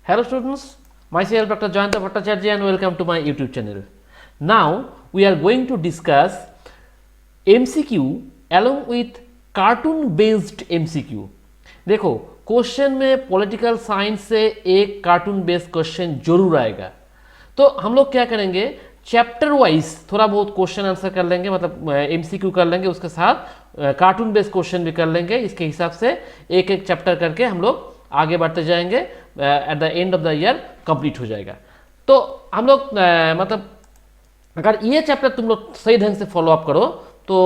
Hello students, myself Dr. Jayanta and welcome to my YouTube channel. Now we are going to discuss MCQ along with cartoon based MCQ. देखो question में political science से एक cartoon based question जरूर आएगा. तो हम लोग क्या करेंगे, चैप्टर वाइज थोड़ा बहुत क्वेश्चन आंसर कर लेंगे, मतलब MCQ कर लेंगे, उसके साथ कार्टून बेस्ड क्वेश्चन भी कर लेंगे. इसके हिसाब से एक एक चैप्टर करके हम लोग आगे बढ़ते जाएंगे. At the end of the year complete हो जाएगा. तो हम लोग मतलब अगर ये चैप्टर तुम लोग सही ढंग से फॉलो अप करो तो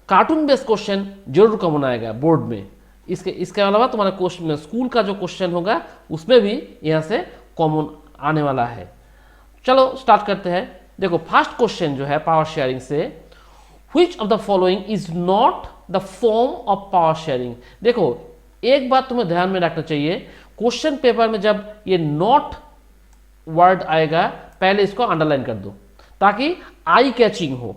कार्टून बेस्ड क्वेश्चन जरूर कॉमन आएगा बोर्ड में. इसके अलावा तुम्हारा क्वेश्चन स्कूल का जो क्वेश्चन होगा उसमें भी यहाँ से कॉमन आने वाला है. चलो स्टार्ट करते हैं. देखो फर्स्ट क्वेश्चन जो है पावर शेयरिंग से, which of the following is not the form of power sharing. देखो एक बात तुम्हें ध्यान में रखना चाहिए, क्वेश्चन पेपर में जब ये नॉट वर्ड आएगा पहले इसको अंडरलाइन कर दो ताकि आई कैचिंग हो.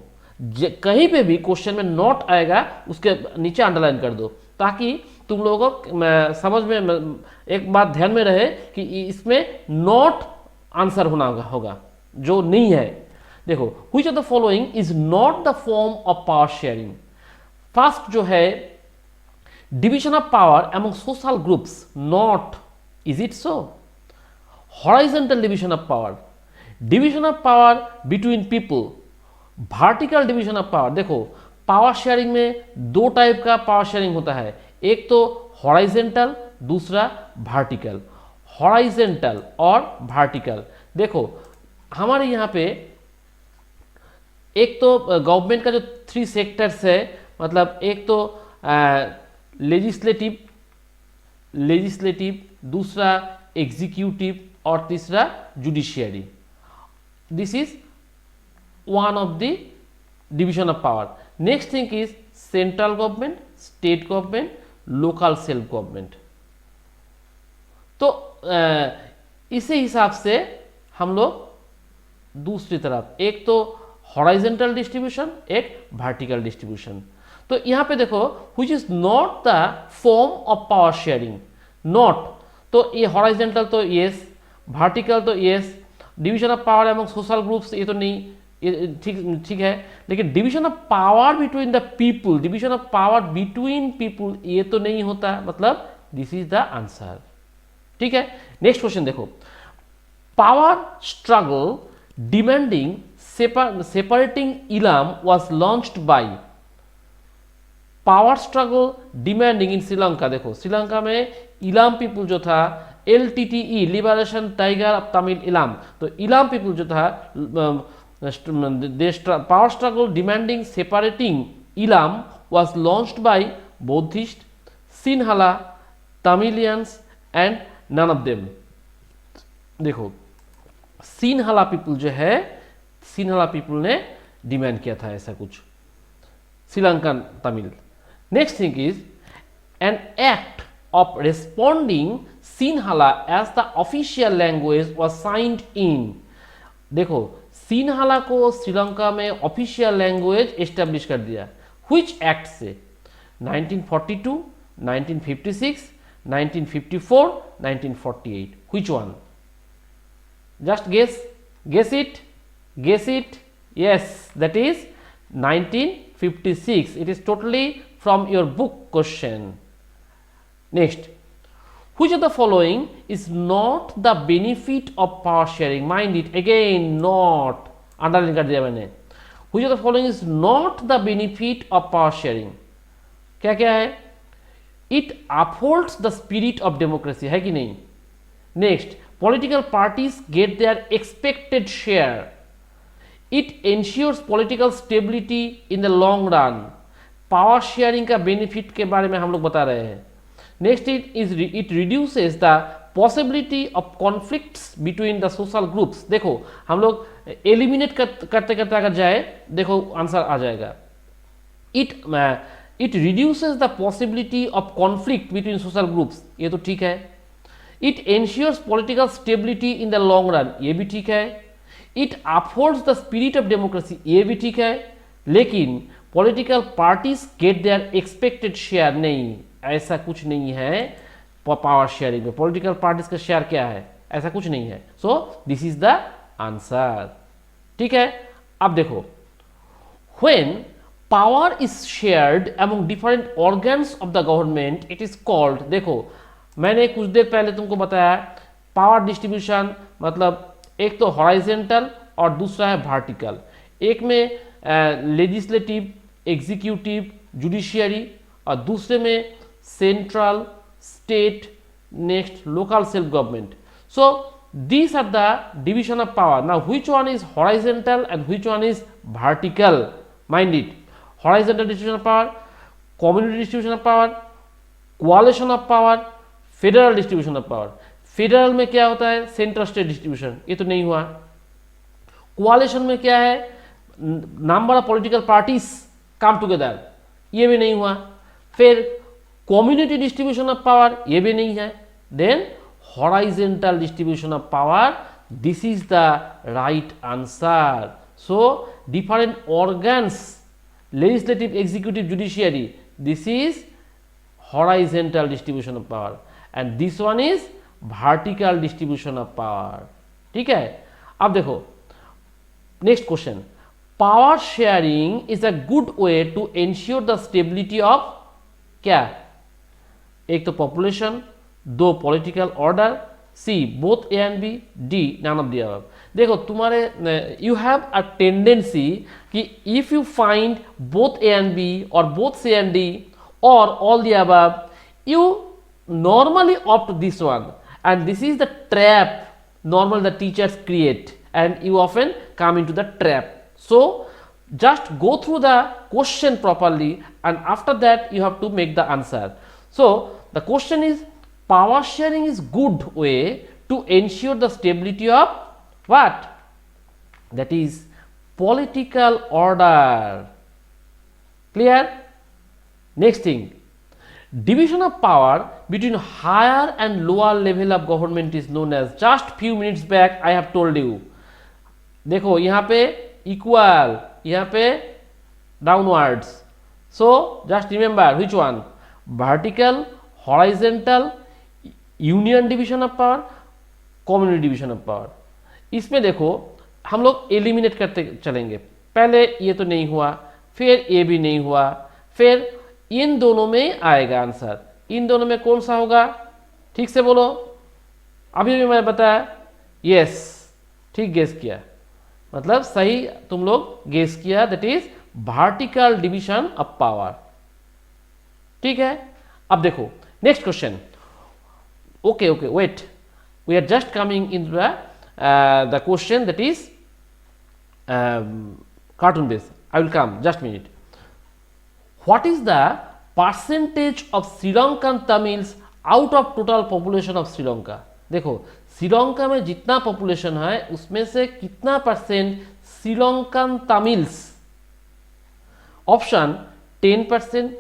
कहीं पे भी क्वेश्चन में नॉट आएगा उसके नीचे अंडरलाइन कर दो ताकि तुम लोगों को समझ में एक बात ध्यान में रहे कि इसमें नॉट आंसर होना होगा जो नहीं है. देखो which of the following is not the form of power sharing. First जो है division of power among social groups, not, is it so? Horizontal division of power, division of power between people, vertical division of power. देखो power sharing में दो type का power sharing होता है, एक तो हॉराइजेंटल, दूसरा वर्टिकल. हॉराइजेंटल और वर्टिकल. देखो हमारे यहाँ पे एक तो गवर्नमेंट का जो 3 सेक्टर्स है, मतलब एक तो लेजिस्लेटिव, दूसरा एग्जीक्यूटिव और तीसरा judiciary. This is one of the division of power. Next thing is central government, state government, local self government. तो इसी हिसाब से हम लोग दूसरी तरफ एक तो हॉराइजेंटल डिस्ट्रीब्यूशन, एक वर्टिकल डिस्ट्रीब्यूशन. तो यहां पे देखो which is not the form of power sharing, not, तो ये हॉराइजेंटल तो यस, वर्टिकल तो yes, division of power among social groups ये तो नहीं, ये ठीक है. लेकिन division of power between the people, division of power between people ये तो नहीं होता, मतलब दिस इज द आंसर. ठीक है. नेक्स्ट क्वेश्चन देखो, power struggle demanding separating Eelam was launched by. Power struggle demanding in Sri Lanka. देखो श्रीलंका में इलाम पीपुल जो था, LTTE liberation tiger of Tamil Eelam, तो इलाम पीपुल जो था power struggle demanding separating Eelam was launched by Buddhist, Sinhala, Tamilians and none of them. देखो Sinhala people जो है, सिन्हाला पीपुल ने डिमांड किया था ऐसा कुछ, Sri Lankan Tamil. Next thing is an act of responding Sinhala as the official language was signed in. देखो सिन्हाला को श्रीलंका में ऑफिशियल लैंग्वेज एस्टेब्लिश कर दिया. Which act से? 1942, 1956, 1954, 1948. Which one? Just guess it. Yes, that is 1956. It is totally from your book question. Next, which of the following is not the benefit of power sharing? Mind it again, not, underline कर दिया मैंने. Which of the following is not the benefit of power sharing? क्या क्या है? It upholds the spirit of democracy, है कि नहीं? Next, political parties get their expected share. It ensures political stability in the long run. Power sharing का benefit के बारे में हम लोग बता रहे हैं. Next it reduces the possibility of conflicts between the social groups. देखो हम लोग एलिमिनेट करते करते अगर जाए, देखो आंसर आ जाएगा. It reduces the possibility of conflict between social groups, ये तो ठीक है. It ensures political stability in the long run, ये भी ठीक है. It upholds the spirit of democracy, ये भी ठीक है. लेकिन political parties get their expected share, नहीं, ऐसा कुछ नहीं है पावर शेयरिंग में. पॉलिटिकल पार्टीज का शेयर क्या है? ऐसा कुछ नहीं है। So this is the answer. ठीक है, अब देखो, when power is shared among different organs of the government it is called, देखो मैंने कुछ देर पहले तुमको बताया पावर डिस्ट्रीब्यूशन मतलब एक तो हॉराइजेंटल और दूसरा है वर्टिकल। एक में लेजिस्लेटिव, एग्जीक्यूटिव, जुडिशियरी और दूसरे में central, state, next local self government. So these are the division of power. Now which one is horizontal and which one is vertical? Mind it, horizontal distribution of power, community distribution of power, coalition of power, federal distribution of power. Federal में क्या होता है, central state distribution, ये तो नहीं हुआ। कोalition में क्या है, number of political parties come together, ये भी नहीं हुआ। फिर कम्युनिटी डिस्ट्रीब्यूशन ऑफ पावर, ये भी नहीं है। Then horizontal distribution of power, this is the right answer. So different organs, legislative, executive, judiciary, this is horizontal distribution of power and this one is vertical distribution of power. ठीक है, अब देखो next question, power sharing is a good way to ensure the stability of क्या, एक तो population, दो political order, C both A and B, D none of the above. देखो तुम्हारे यू हैव अ टेंडेंसी कि if you find both A and B और both C and D और all the above, you normally opt this one and this is the trap normal the teachers create and you often come into the trap. So just go through the question properly and after that you have to make the answer. So the question is, power sharing is good way to ensure the stability of what, that is political order. Clear? Next thing, division of power between higher and lower level of government is known as, just few minutes back I have told you, देखो यहाँ पे equal, यहाँ पे downwards. So just remember which one, vertical, horizontal, union division of power, community division of power. इसमें देखो हम लोग eliminate करते चलेंगे, पहले ये तो नहीं हुआ, फिर ये भी नहीं हुआ, फिर इन दोनों में आएगा आंसर। इन दोनों में कौन सा होगा, ठीक से बोलो, अभी भी मैंने बताया, यस ठीक गेस किया, मतलब सही तुम लोग गेस किया, that is vertical division of power. ठीक है, अब देखो next question. Okay okay wait, we are just coming in the question that is cartoon based. I will come, just minute. What is the percentage of Sri Lankan Tamils out of total population of Sri Lanka? देखो श्रीलंका में जितना population है उसमें से कितना percent Sri Lankan Tamils, option 10%,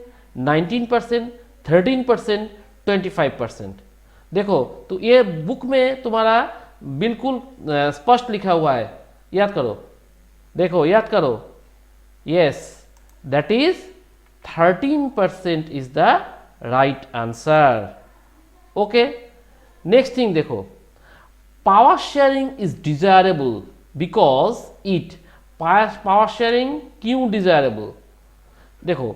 19%, 13%, 25%। देखो तो ये बुक में तुम्हारा बिल्कुल स्पष्ट लिखा हुआ है, याद करो, देखो याद करो, yes that is 13% is the right answer. Okay, next thing देखो, power sharing is desirable because it, power sharing क्यों desirable, देखो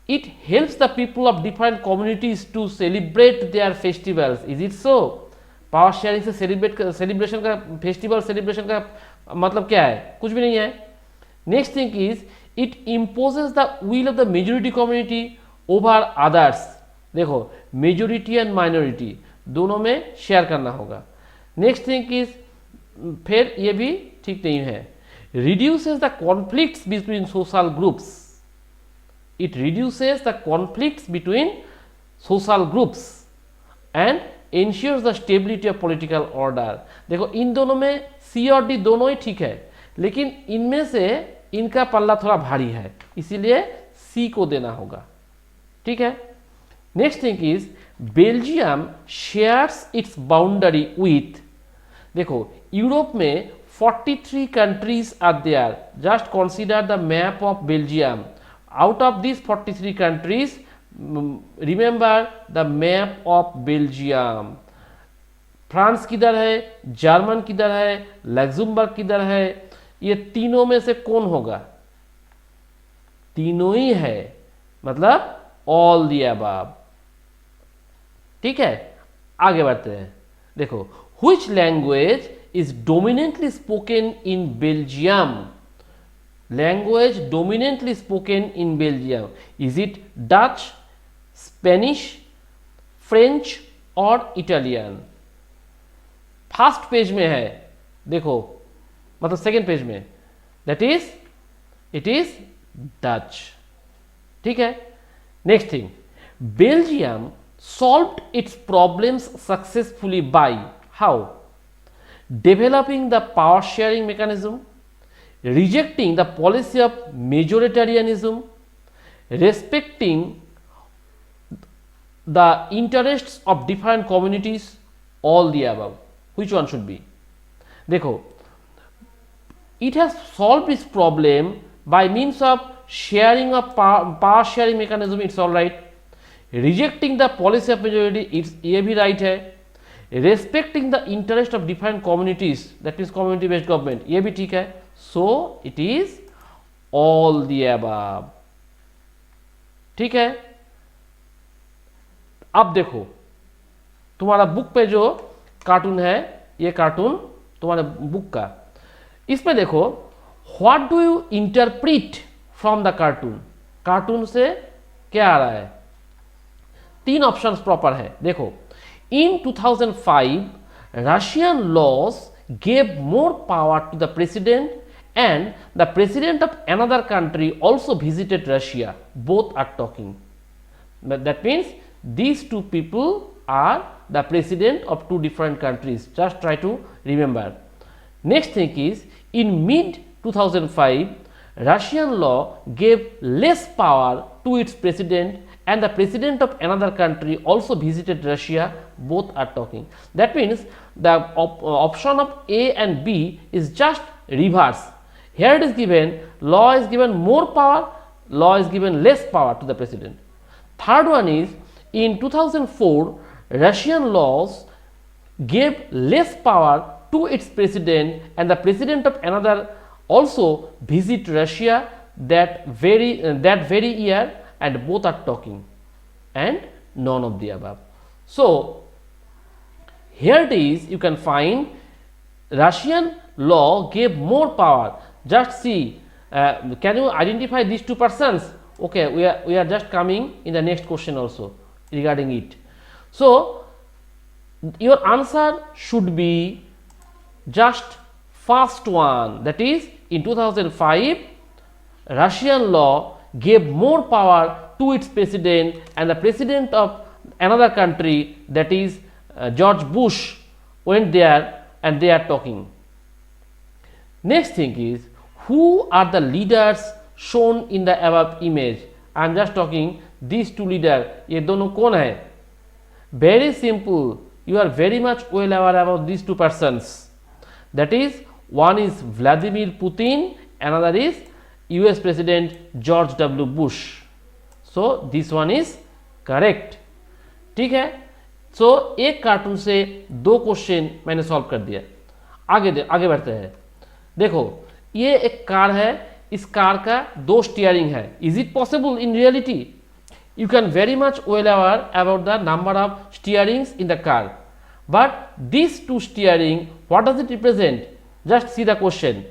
it helps the people of different communities to celebrate their festivals. Is it so? Power sharing से celebration का, festival celebration का मतलब क्या है, कुछ भी नहीं है। Next thing is it imposes the will of the majority community over others. देखो मेजोरिटी एंड माइनॉरिटी दोनों में शेयर करना होगा। नेक्स्ट थिंग इज, फिर ये भी ठीक नहीं है, reduces the conflicts between social groups. It reduces the conflicts between social groups and ensures the stability of political order. देखो इन दोनों में सी और डी दोनों ही ठीक है, लेकिन इनमें से इनका पल्ला थोड़ा भारी है, इसीलिए सी को देना होगा। ठीक है, next thing is Belgium shares its boundary with, देखो यूरोप में 43 countries are there, just consider the map of Belgium. Out of this 43 countries, remember the map of Belgium. France किधर है, जर्मन किधर है, लग्जमबर्ग किधर है, ये तीनों में से कौन होगा? तीनों ही है, मतलब ऑल द अबव। ठीक है, आगे बढ़ते हैं। देखो, which language is dominantly spoken in Belgium? Language dominantly spoken in Belgium, is it Dutch, Spanish, French और इटालियन? फर्स्ट पेज में है, देखो, मतलब सेकेंड पेज में, that is it is Dutch. ठीक है, next thing, Belgium solved its problems successfully by how? Developing the power sharing mechanism, rejecting the policy of majoritarianism, respecting the interests of different communities, all the above. Which one should be? देखो, it has solved its problem by means of sharing of power sharing mechanism, it's all right. Rejecting the policy of majority, it's ये भी right है। Respecting the interest of different communities, that means community based government, ये भी ठीक है। So it is all the above. ठीक है, अब देखो तुम्हारा बुक पे जो कार्टून है, ये कार्टून तुम्हारे बुक का, इसमें देखो what do you interpret from the cartoon? Cartoon से क्या आ रहा है? तीन ऑप्शंस प्रॉपर है। देखो, in 2005 Russian laws gave more power to the president and the president of another country also visited Russia, both are talking. That means these two people are the president of two different countries, just try to remember. Next thing is, in mid 2005 Russian law gave less power to its president and the president of another country also visited Russia, both are talking. That means the option of A and B is just reverse. Here it is given law is given more power, law is given less power to the president. Third one is, in 2004 Russian laws gave less power to its president and the president of another also visit Russia that very year, and both are talking, and none of the above. So here it is, you can find Russian law gave more power. Just see, can you identify these two persons? Okay, we are just coming in the next question also regarding it. So your answer should be just first one, that is, in 2005 Russian law gave more power to its president and the president of another country, that is George Bush, went there and they are talking. Next thing is, who are the leaders shown in the above image? I am just talking these two leaders. ये दोनों कौन है? Very simple, you are very much well aware about these two persons. That is, one is Vladimir Putin, another is US President George W. Bush. So this one is correct. ठीक है, so एक cartoon से दो question मैंने solve कर दिया। आगे बढ़ते हैं। देखो, ये एक कार है, इस कार का दो स्टीयरिंग है। Is it possible in reality? You can very much well aware about the number of steerings in the car, but these two steering, what does it represent? Just see the question.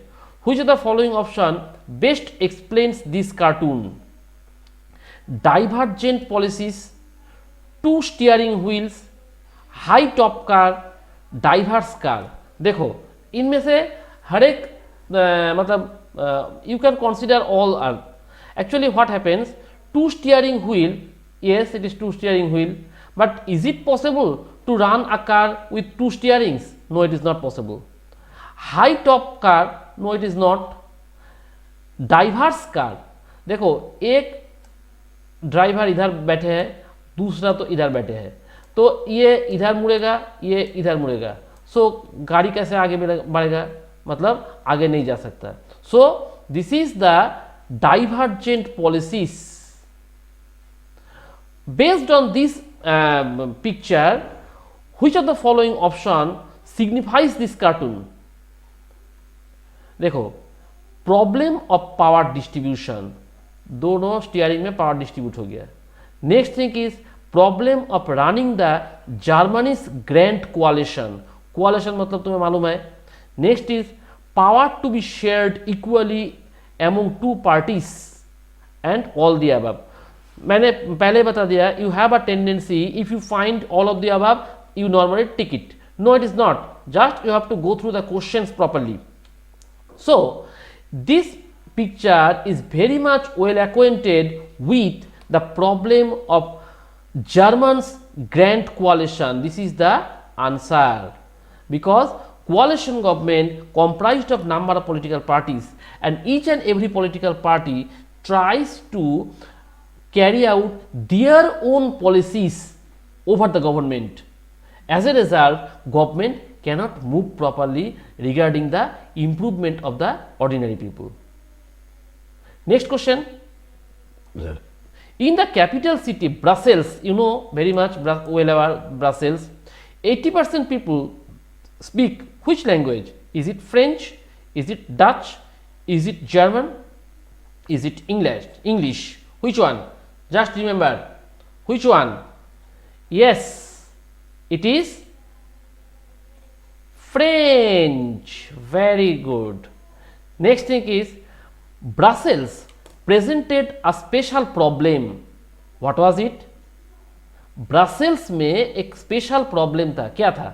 Which of the following option best explains this cartoon? Divergent policies, two steering wheels, high top car, diverse car. देखो, इनमें से हर एक मतलब you can consider all are. Actually what happens, two steering wheel, yes it is two steering wheel, but is it possible to run a car with two steerings? No, it is not possible. High top car, no it is not. Diverse car, देखो एक driver इधर बैठे हैं, दूसरा तो इधर बैठे हैं, तो ये इधर मुड़ेगा, ये इधर मुड़ेगा, सो गाड़ी कैसे आगे बढ़ेगा? मतलब आगे नहीं जा सकता। सो this is the divergent policies. Based on this picture, which of the following option signifies this cartoon? देखो, प्रॉब्लम ऑफ पावर डिस्ट्रीब्यूशन, दोनों स्टीयरिंग में पावर डिस्ट्रीब्यूट हो गया. Next thing is problem of running the Germany's grand coalition. Coalition मतलब तुम्हें मालूम है. Next is power to be shared equally among two parties and all the above. मैंने पहले बता दिया, you have a tendency if you find all of the above you normally tick it. No, it is not. Just you have to go through the questions properly. So this picture is very much well acquainted with the problem of Germans grand coalition. This is the answer, because coalition government comprised of number of political parties, and each and every political party tries to carry out their own policies over the government. As a result, government cannot move properly regarding the improvement of the ordinary people. Next question. In the capital city Brussels, you know very much well about Brussels, 80% people speak which language? Is it French? Is it Dutch? Is it German? Is it English? Which one? Just remember, which one? Yes, it is French. Very good. Next thing is Brussels presented a special problem. What was it? Brussels में एक special problem था. क्या था?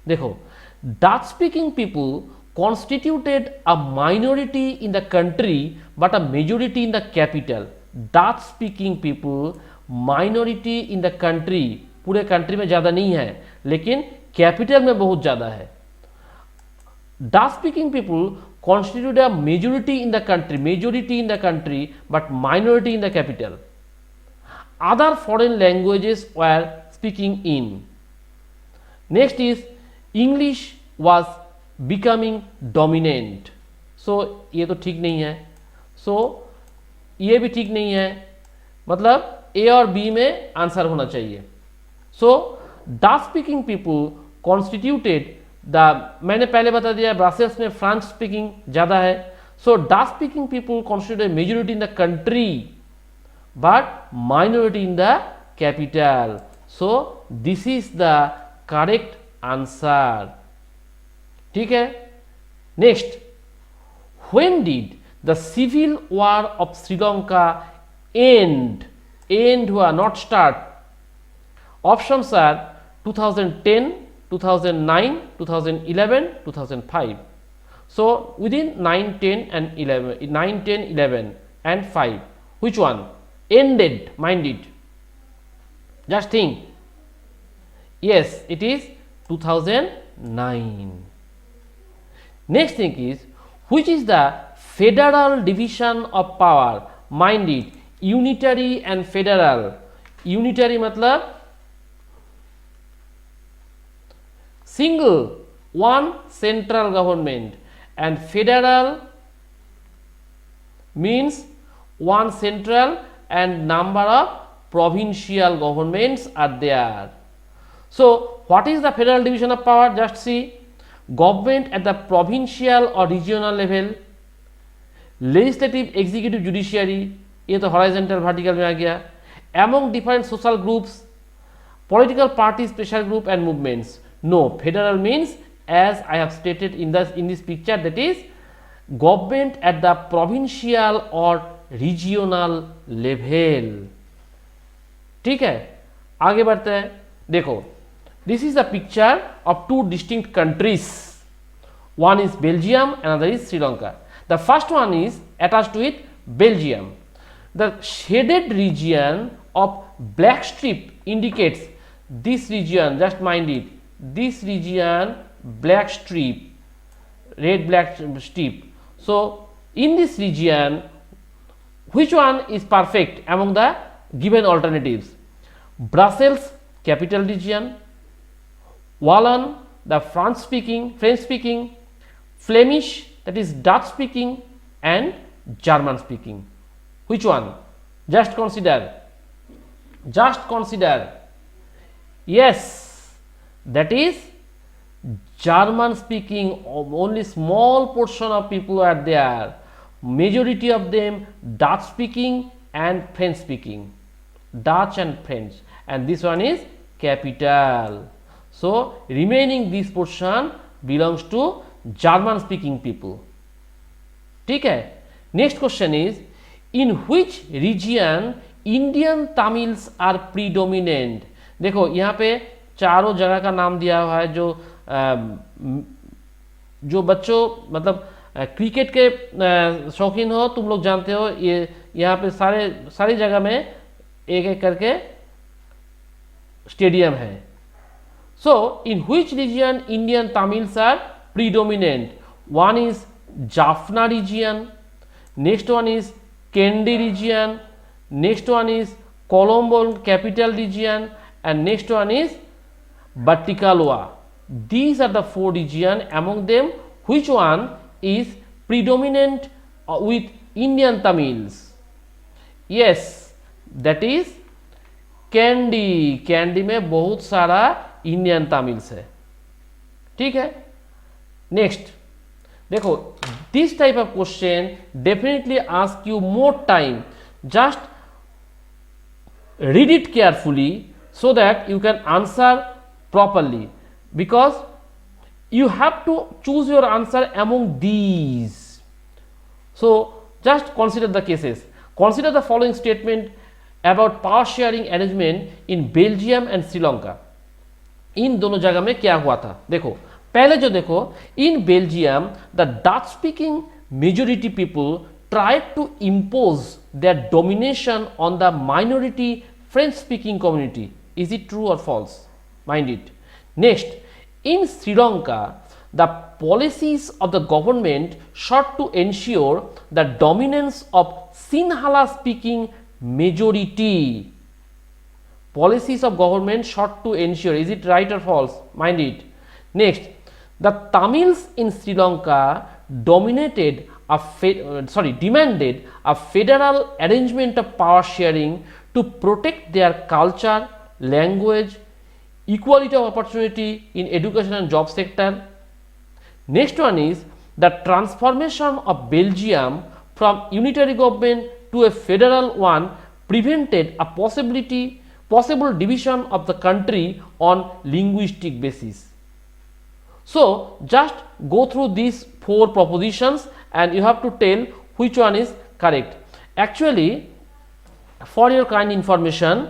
देखो, Dutch speaking people constituted a minority in the country but a majority in the capital. Dutch speaking people minority in the country, पूरे country में ज़्यादा नहीं है लेकिन कैपिटल में बहुत ज़्यादा है. Dutch speaking people constitute a majority in the country but minority in the capital. Other foreign languages were speaking in. Next is English was becoming dominant. So ये तो ठीक नहीं है. So ये भी ठीक नहीं है. मतलब A और B में आंसर होना चाहिए. So Dutch speaking people constituted the, मैंने पहले बता दिया ब्रसेल्स में फ्रेंच स्पीकिंग ज़्यादा है. So Dutch speaking people constitute a majority in the country but minority in the capital. So this is the correct answer. ठीक है. Next, when did the civil war of Sri Lanka end? End हुआ, not start. Options are 2010, 2009, 2011, 2005. So within 9, 10 and 11, 9, 10, 11 and 5, which one ended? Mind it. Just think. Yes, it is 2009. Next thing is, which is the federal division of power? Mind it. Unitary and federal. Unitary मतलब single, one central government, and federal means one central and number of provincial governments are there. So what is the federal division of power? Just see, government at the provincial or regional level, legislative, executive, judiciary, ये तो horizontal vertical में आ गया, among different social groups, political parties, special group and movements. No, federal means as I have stated in this picture, that is government at the provincial or regional level. ठीक है, आगे बढ़ते हैं. देखो, this is a picture of two distinct countries. One is Belgium, another is Sri Lanka. The first one is attached to it Belgium. The shaded region of black strip indicates this region. Just mind it. This region black strip, red black strip. So in this region, which one is perfect among the given alternatives? Brussels, capital region, Wallon, the French speaking, Flemish, that is Dutch speaking, and German speaking. Which one? Just consider. Yes, that is German speaking. Only small portion of people are there, majority of them Dutch speaking and French speaking, Dutch and French, and this one is capital. So remaining this portion belongs to German speaking people. ठीक है. Next question is, in which region Indian Tamils are predominant? देखो यहाँ पे चारों जगह का नाम दिया हुआ है, जो बच्चों मतलब क्रिकेट के शौकीन हो, तुम लोग जानते हो ये यहाँ पे सारी जगह में एक एक करके स्टेडियम है. So in which region Indian Tamils are predominant? One is Jaffna region, next one is Kandy region, next one is Colombo capital region, and next one is Batticaloa. These are the four regions. Among them, which one is predominant with Indian Tamils? Yes, that is Kandy. Kandy में बहुत सारा Indian Tamils है. ठीक है. Next देखो, this type of question definitely ask you more time. Just read it carefully so that you can answer properly, because you have to choose your answer among these. So just consider the cases. Consider the following statement about power sharing arrangement in Belgium and Sri Lanka. इन दोनों जगह में क्या हुआ था? देखो पहले जो देखो, in Belgium the Dutch speaking majority people tried to impose their domination on the minority French speaking community. Is it true or false? Mind it. Next, in Sri Lanka, the policies of the government sought to ensure the dominance of Sinhala speaking majority. Policies of government sought to ensure. Is it right or false? Mind it. Next, the Tamils in Sri Lanka demanded a federal arrangement of power sharing to protect their culture, language, equality of opportunity in education and job sector. Next one is the transformation of Belgium from unitary government to a federal one prevented a possible division of the country on linguistic basis. So just go through these four propositions and you have to tell which one is correct. Actually, for your kind information,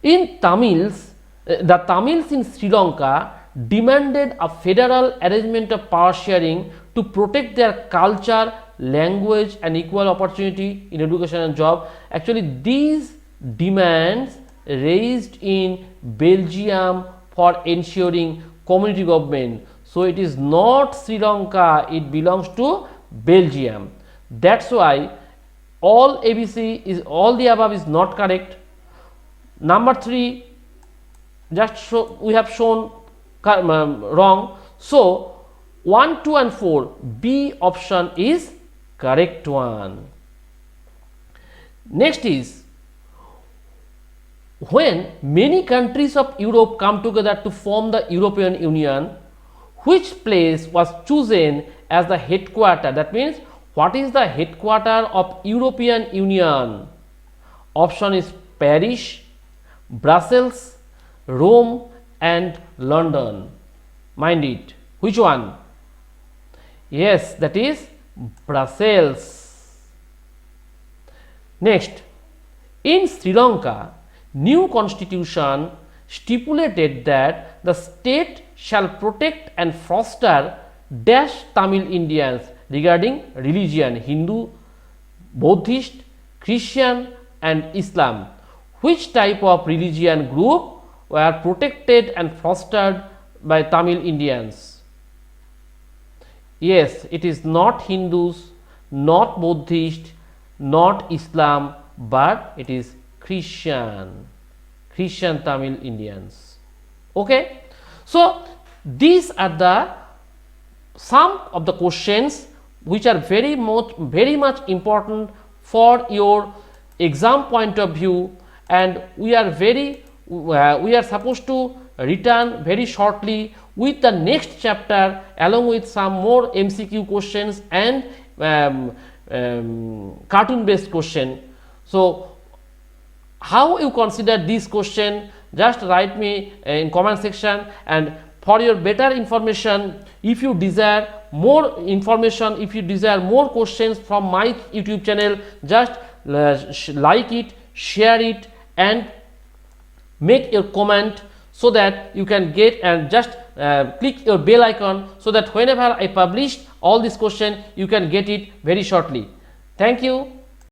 in Tamils, the Tamils in Sri Lanka demanded a federal arrangement of power sharing to protect their culture, language and equal opportunity in education and job. Actually, these demands raised in Belgium for ensuring community government. So it is not Sri Lanka, it belongs to Belgium. That's why all ABC is, all the above is not correct. Number 3, we have shown wrong. So 1, 2 and 4, B option is correct one. Next is, when many countries of Europe come together to form the European Union, which place was chosen as the headquarter? That means, what is the headquarter of European Union? Option is Paris, Brussels, Rome and London. Mind it. Which one? Yes, that is Brussels. Next, in Sri Lanka, new constitution stipulated that the state shall protect and foster dash Tamil Indians regarding religion, Hindu, Buddhist, Christian and Islam. Which type of religion group were protected and fostered by Tamil Indians? Yes, it is not Hindus, not Buddhist, not Islam, but it is Christian Tamil Indians. Okay. So these are the some of the questions which are very much important for your exam point of view, and we are supposed to return very shortly with the next chapter along with some more MCQ questions and cartoon based question. So how you consider this question, just write me in comment section. And for your better information, if you desire more information, if you desire more questions from my YouTube channel, just like it, share it and make your comment so that you can get, and just click your bell icon so that whenever I publish all this question you can get it very shortly. Thank you.